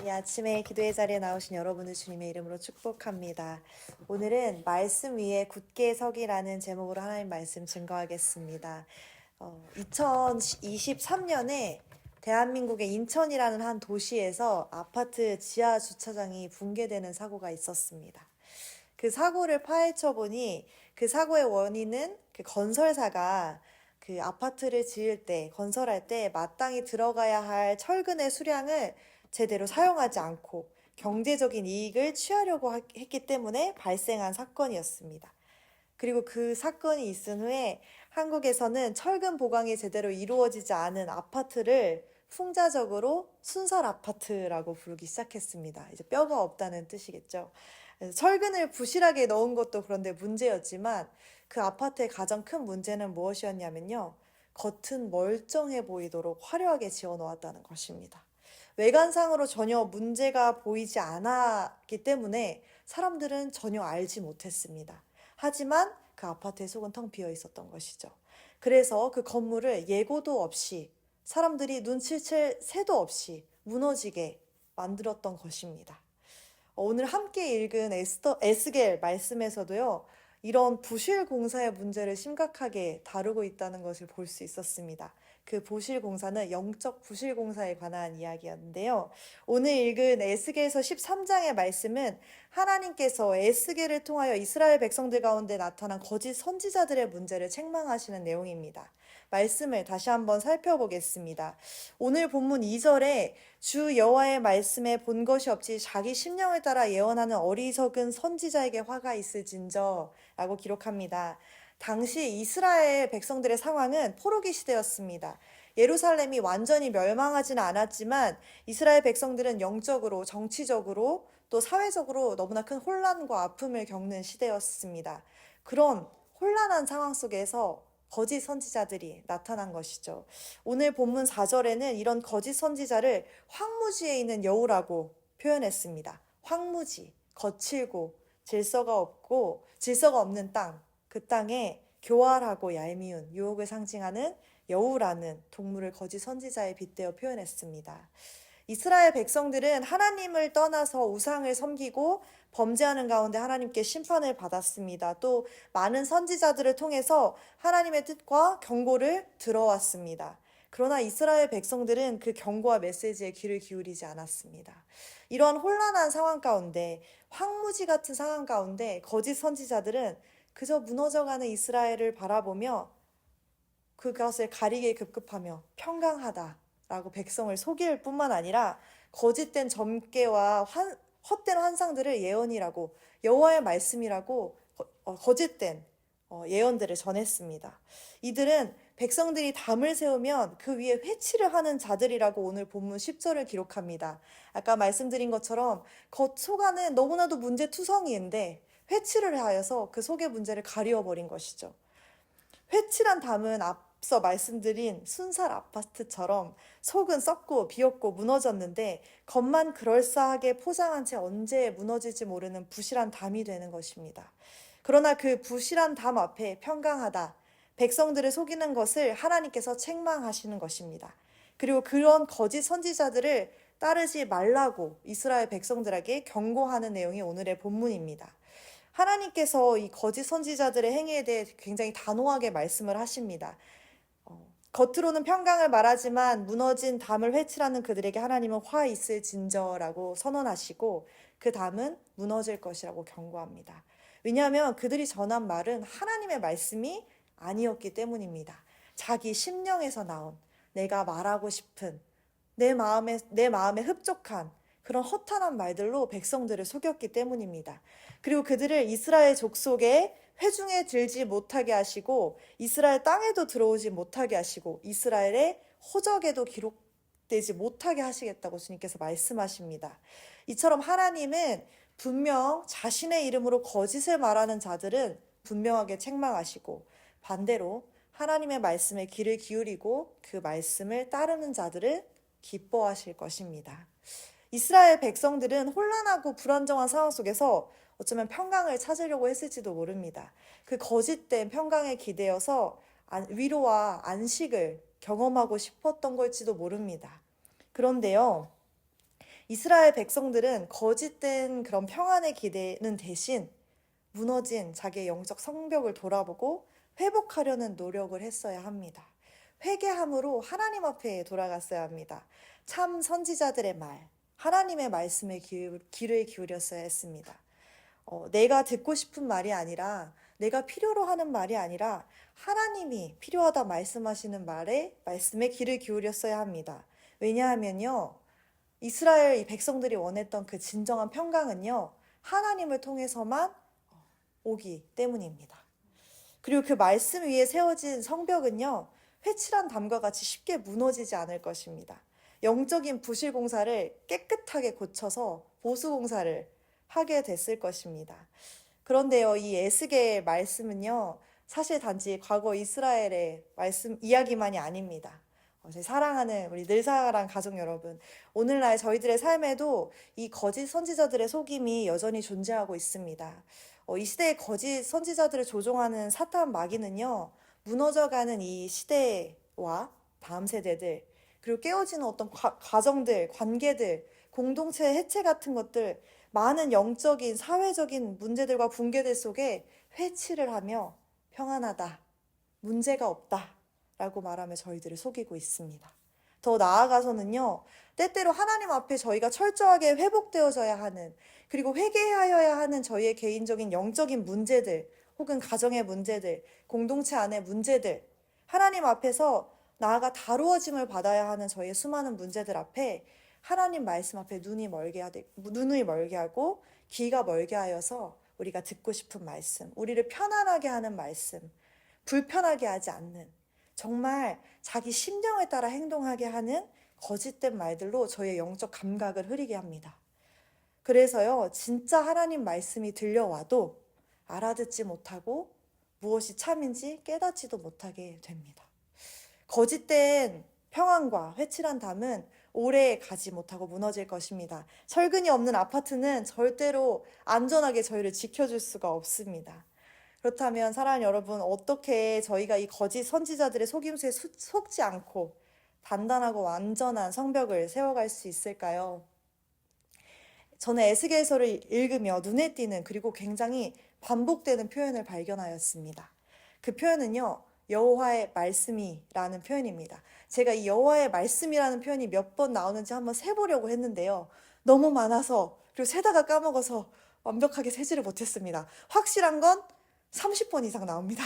이 아침에 기도의 자리에 나오신 여러분을 주님의 이름으로 축복합니다. 오늘은 말씀 위에 굳게 서기라는 제목으로 하나님 말씀 증거하겠습니다. 2023년에 대한민국의 인천이라는 한 도시에서 아파트 지하 주차장이 붕괴되는 사고가 있었습니다. 그 사고를 파헤쳐 보니 그 사고의 원인은 그 건설사가 그 아파트를 지을 때, 건설할 때 마땅히 들어가야 할 철근의 수량을 제대로 사용하지 않고 경제적인 이익을 취하려고 했기 때문에 발생한 사건이었습니다. 그리고 그 사건이 있은 후에 한국에서는 철근 보강이 제대로 이루어지지 않은 아파트를 풍자적으로 순살 아파트라고 부르기 시작했습니다. 이제 뼈가 없다는 뜻이겠죠. 철근을 부실하게 넣은 것도 그런데 문제였지만 그 아파트의 가장 큰 문제는 무엇이었냐면요. 겉은 멀쩡해 보이도록 화려하게 지어 놓았다는 것입니다. 외관상으로 전혀 문제가 보이지 않았기 때문에 사람들은 전혀 알지 못했습니다. 하지만 그 아파트의 속은 텅 비어 있었던 것이죠. 그래서 그 건물을 예고도 없이 사람들이 눈치챌 새도 없이 무너지게 만들었던 것입니다. 오늘 함께 읽은 에스겔 말씀에서도요, 이런 부실 공사의 문제를 심각하게 다루고 있다는 것을 볼 수 있었습니다. 그 부실 공사는 영적 부실 공사에 관한 이야기였는데요. 오늘 읽은 에스겔서 13장의 말씀은 하나님께서 에스겔을 통하여 이스라엘 백성들 가운데 나타난 거짓 선지자들의 문제를 책망하시는 내용입니다. 말씀을 다시 한번 살펴보겠습니다. 오늘 본문 2절에 주 여호와의 말씀에 본 것이 없이 자기 심령을 따라 예언하는 어리석은 선지자에게 화가 있을진저 라고 기록합니다. 당시 이스라엘 백성들의 상황은 포로기 시대였습니다. 예루살렘이 완전히 멸망하지는 않았지만 이스라엘 백성들은 영적으로, 정치적으로, 또 사회적으로 너무나 큰 혼란과 아픔을 겪는 시대였습니다. 그런 혼란한 상황 속에서 거짓 선지자들이 나타난 것이죠. 오늘 본문 4절에는 이런 거짓 선지자를 황무지에 있는 여우라고 표현했습니다. 황무지, 거칠고 질서가 없는 땅, 그 땅에 교활하고 얄미운 유혹을 상징하는 여우라는 동물을 거짓 선지자에 빗대어 표현했습니다. 이스라엘 백성들은 하나님을 떠나서 우상을 섬기고 범죄하는 가운데 하나님께 심판을 받았습니다. 또 많은 선지자들을 통해서 하나님의 뜻과 경고를 들어왔습니다. 그러나 이스라엘 백성들은 그 경고와 메시지에 귀를 기울이지 않았습니다. 이러한 혼란한 상황 가운데, 황무지 같은 상황 가운데 거짓 선지자들은 그저 무너져가는 이스라엘을 바라보며 그것을 가리게 급급하며 평강하다라고 백성을 속일 뿐만 아니라 거짓된 점괘와 헛된 환상들을 예언이라고, 여호와의 말씀이라고 거짓된 예언들을 전했습니다. 이들은 백성들이 담을 세우면 그 위에 회치를 하는 자들이라고 오늘 본문 10절을 기록합니다. 아까 말씀드린 것처럼 겉 속안은 너무나도 문제투성이인데 회치를 하여서 그 속의 문제를 가리워버린 것이죠. 회칠한 담은 앞서 말씀드린 순살 아파트처럼 속은 썩고 비었고 무너졌는데 겉만 그럴싸하게 포장한 채 언제 무너질지 모르는 부실한 담이 되는 것입니다. 그러나 그 부실한 담 앞에 평강하다, 백성들을 속이는 것을 하나님께서 책망하시는 것입니다. 그리고 그런 거짓 선지자들을 따르지 말라고 이스라엘 백성들에게 경고하는 내용이 오늘의 본문입니다. 하나님께서 이 거짓 선지자들의 행위에 대해 굉장히 단호하게 말씀을 하십니다. 겉으로는 평강을 말하지만 무너진 담을 회칠하는 그들에게 하나님은 화 있을진저라고 선언하시고 그 담은 무너질 것이라고 경고합니다. 왜냐하면 그들이 전한 말은 하나님의 말씀이 아니었기 때문입니다. 자기 심령에서 나온 내가 말하고 싶은 내 마음에 흡족한 그런 허탄한 말들로 백성들을 속였기 때문입니다. 그리고 그들을 이스라엘 족속에 회중에 들지 못하게 하시고 이스라엘 땅에도 들어오지 못하게 하시고 이스라엘의 호적에도 기록되지 못하게 하시겠다고 주님께서 말씀하십니다. 이처럼 하나님은 분명 자신의 이름으로 거짓을 말하는 자들은 분명하게 책망하시고 반대로 하나님의 말씀에 귀를 기울이고 그 말씀을 따르는 자들을 기뻐하실 것입니다. 이스라엘 백성들은 혼란하고 불안정한 상황 속에서 어쩌면 평강을 찾으려고 했을지도 모릅니다. 그 거짓된 평강에 기대어서 위로와 안식을 경험하고 싶었던 걸지도 모릅니다. 그런데요, 이스라엘 백성들은 거짓된 그런 평안의 기대는 대신 무너진 자기의 영적 성벽을 돌아보고 회복하려는 노력을 했어야 합니다. 회개함으로 하나님 앞에 돌아갔어야 합니다. 참 선지자들의 말, 하나님의 말씀에 귀를 기울였어야 했습니다. 내가 듣고 싶은 말이 아니라, 내가 필요로 하는 말이 아니라 하나님이 필요하다 말씀하시는 말씀에 귀를 기울였어야 합니다. 왜냐하면요, 이스라엘 이 백성들이 원했던 그 진정한 평강은요, 하나님을 통해서만 오기 때문입니다. 그리고 그 말씀 위에 세워진 성벽은요, 회칠한 담과 같이 쉽게 무너지지 않을 것입니다. 영적인 부실 공사를 깨끗하게 고쳐서 보수 공사를 하게 됐을 것입니다. 그런데요, 이 에스겔 말씀은요, 사실 단지 과거 이스라엘의 말씀 이야기만이 아닙니다. 제 사랑하는 우리 늘사랑 가족 여러분, 오늘날 저희들의 삶에도 이 거짓 선지자들의 속임이 여전히 존재하고 있습니다. 이 시대의 거짓 선지자들을 조종하는 사탄 마귀는요, 무너져가는 이 시대와 다음 세대들, 그리고 깨어지는 어떤 가정들, 관계들, 공동체 해체 같은 것들, 많은 영적인, 사회적인 문제들과 붕괴들 속에 회치를 하며 평안하다, 문제가 없다 라고 말하며 저희들을 속이고 있습니다. 더 나아가서는요, 때때로 하나님 앞에 저희가 철저하게 회복되어져야 하는, 그리고 회개하여야 하는 저희의 개인적인 영적인 문제들, 혹은 가정의 문제들, 공동체 안의 문제들, 하나님 앞에서 나아가 다루어짐을 받아야 하는 저희의 수많은 문제들 앞에 하나님 말씀 앞에 눈을 멀게 하고 귀가 멀게 하여서 우리가 듣고 싶은 말씀, 우리를 편안하게 하는 말씀, 불편하게 하지 않는, 정말 자기 심령에 따라 행동하게 하는 거짓된 말들로 저희의 영적 감각을 흐리게 합니다. 그래서요, 진짜 하나님 말씀이 들려와도 알아듣지 못하고 무엇이 참인지 깨닫지도 못하게 됩니다. 거짓된 평안과 회칠한 담은 오래 가지 못하고 무너질 것입니다. 철근이 없는 아파트는 절대로 안전하게 저희를 지켜줄 수가 없습니다. 그렇다면 사랑하는 여러분, 어떻게 저희가 이 거짓 선지자들의 속임수에 속지 않고 단단하고 완전한 성벽을 세워갈 수 있을까요? 저는 에스겔서를 읽으며 눈에 띄는, 그리고 굉장히 반복되는 표현을 발견하였습니다. 그 표현은요, 여호와의 말씀이라는 표현입니다. 제가 이 여호와의 말씀이라는 표현이 몇 번 나오는지 한번 세보려고 했는데요, 너무 많아서, 그리고 세다가 까먹어서 완벽하게 세지를 못했습니다. 확실한 건 30번 이상 나옵니다.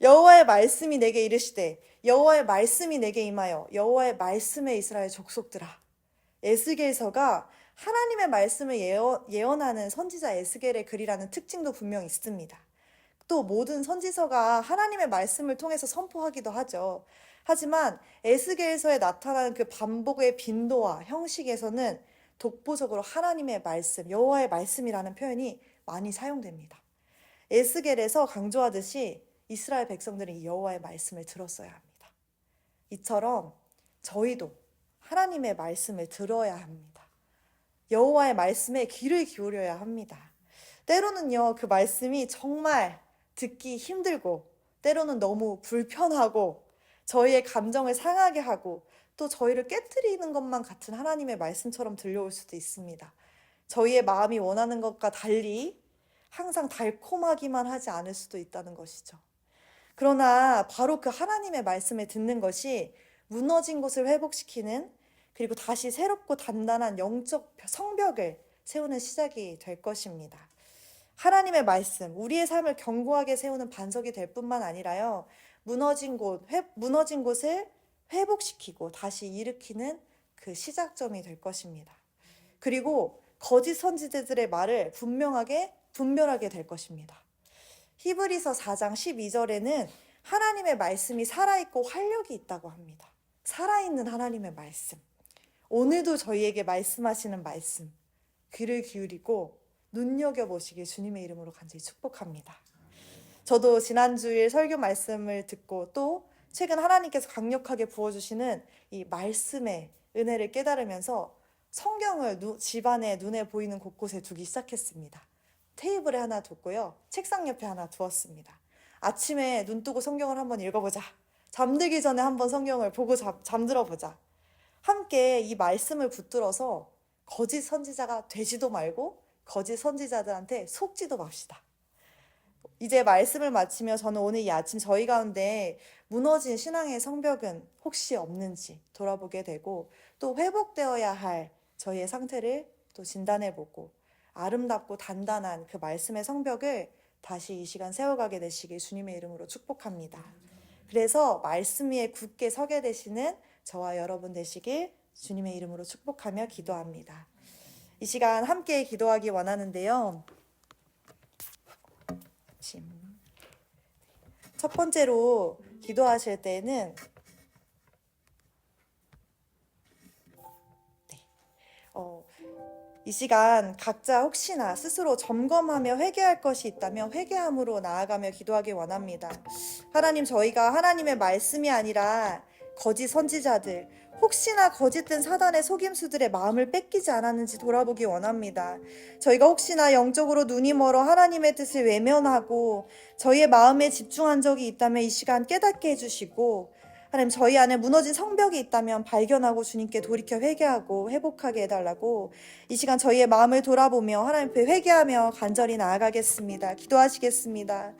여호와의 말씀이 내게 이르시되, 여호와의 말씀이 내게 임하여, 여호와의 말씀에 이스라엘 족속들아. 에스겔서가 하나님의 말씀을 예언하는 선지자 에스겔의 글이라는 특징도 분명 있습니다. 또 모든 선지서가 하나님의 말씀을 통해서 선포하기도 하죠. 하지만 에스겔서에 나타나는 그 반복의 빈도와 형식에서는 독보적으로 하나님의 말씀, 여호와의 말씀이라는 표현이 많이 사용됩니다. 에스겔에서 강조하듯이 이스라엘 백성들은 이 여호와의 말씀을 들었어야 합니다. 이처럼 저희도 하나님의 말씀을 들어야 합니다. 여호와의 말씀에 귀를 기울여야 합니다. 때로는요, 그 말씀이 정말 듣기 힘들고, 때로는 너무 불편하고, 저희의 감정을 상하게 하고, 또 저희를 깨트리는 것만 같은 하나님의 말씀처럼 들려올 수도 있습니다. 저희의 마음이 원하는 것과 달리 항상 달콤하기만 하지 않을 수도 있다는 것이죠. 그러나 바로 그 하나님의 말씀을 듣는 것이 무너진 것을 회복시키는, 그리고 다시 새롭고 단단한 영적 성벽을 세우는 시작이 될 것입니다. 하나님의 말씀, 우리의 삶을 견고하게 세우는 반석이 될 뿐만 아니라요, 무너진 곳을 회복시키고 다시 일으키는 그 시작점이 될 것입니다. 그리고 거짓 선지자들의 말을 분별하게 될 것입니다. 히브리서 4장 12절에는 하나님의 말씀이 살아있고 활력이 있다고 합니다. 살아있는 하나님의 말씀. 오늘도 저희에게 말씀하시는 말씀, 귀를 기울이고 눈여겨보시길 주님의 이름으로 간절히 축복합니다. 저도 지난주일 설교 말씀을 듣고 또 최근 하나님께서 강력하게 부어주시는 이 말씀의 은혜를 깨달으면서 성경을 집안에 눈에 보이는 곳곳에 두기 시작했습니다. 테이블에 하나 뒀고요, 책상 옆에 하나 두었습니다. 아침에 눈 뜨고 성경을 한번 읽어보자, 잠들기 전에 한번 성경을 보고 잠들어보자, 함께 이 말씀을 붙들어서 거짓 선지자가 되지도 말고 거짓 선지자들한테 속지도 맙시다. 이제 말씀을 마치며 저는 오늘 이 아침 저희 가운데 무너진 신앙의 성벽은 혹시 없는지 돌아보게 되고, 또 회복되어야 할 저희의 상태를 또 진단해보고 아름답고 단단한 그 말씀의 성벽을 다시 이 시간 세워가게 되시길 주님의 이름으로 축복합니다. 그래서 말씀 위에 굳게 서게 되시는 저와 여러분 되시길 주님의 이름으로 축복하며 기도합니다. 이 시간 함께 기도하기 원하는데요. 첫 번째로 기도하실 때는 이 시간 각자 혹시나 스스로 점검하며 회개할 것이 있다면 회개함으로 나아가며 기도하기 원합니다. 하나님, 저희가 하나님의 말씀이 아니라 거짓 선지자들, 혹시나 거짓된 사단의 속임수들의 마음을 뺏기지 않았는지 돌아보기 원합니다. 저희가 혹시나 영적으로 눈이 멀어 하나님의 뜻을 외면하고 저희의 마음에 집중한 적이 있다면 이 시간 깨닫게 해주시고, 하나님, 저희 안에 무너진 성벽이 있다면 발견하고 주님께 돌이켜 회개하고 회복하게 해달라고 이 시간 저희의 마음을 돌아보며 하나님 앞에 회개하며 간절히 나아가겠습니다. 기도하시겠습니다.